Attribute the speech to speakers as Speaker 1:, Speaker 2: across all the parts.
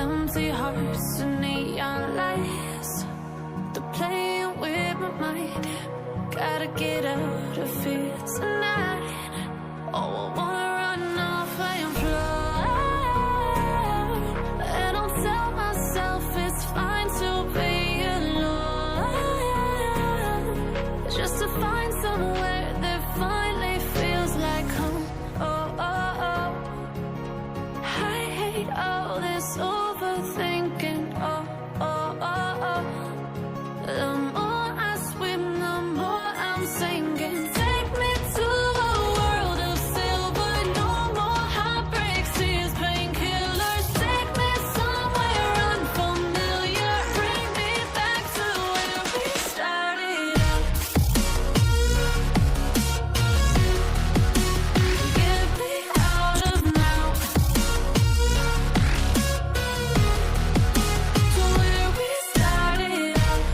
Speaker 1: empty hearts and neon lights. They're playing with my mind. Gotta get out of here tonight. Oh, I wanna run off and fly. And I'll tell myself it's fine to be alone, just to find somewhere that finally feels like home. Oh, oh, oh. I hate all this overthinking. Oh, oh, oh, oh. The more I swim, the more I'm sinking. Take me to a world of silver. No more heartbreaks, tears, painkillers. Take me somewhere unfamiliar. Bring me back to where we started out. Get me out of now, to where we started out.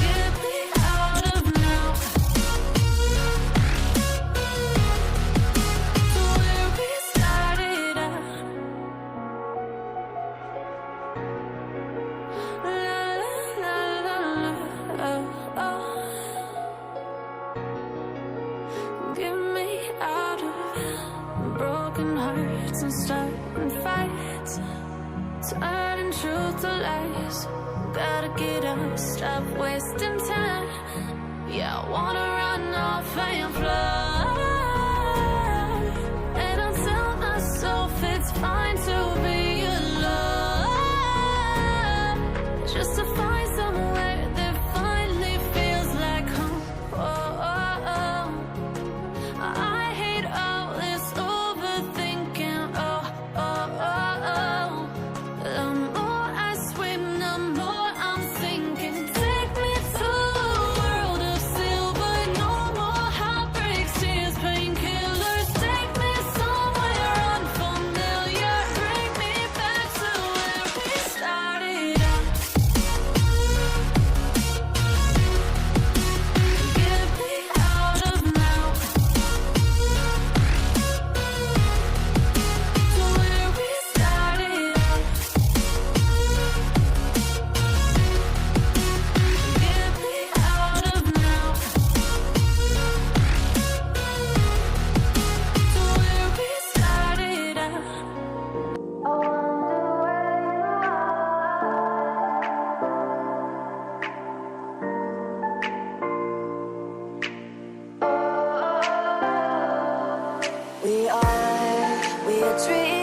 Speaker 1: Get me out of now, to where we started out. La la la la, oh, oh. Get me out of broken hearts and starting fights, turning truth to lies. Gotta get up, stop wasting time. Yeah, I wanna run off and fly. And I'll tell myself it's fine to be alone, just to find somewhere that finally feels like home. Oh, oh, oh. I hate all this overthinking. Oh, oh, oh, oh. The more I swim, the more I'm sinking. Take me to a world of silver. No more heartbreaks, tears, painkillers. Take me somewhere unfamiliar. Bring me back to where we started out. Get me out of now, to where we started out. Get me out of now, to where we started out. I wonder where you are. We are dreaming.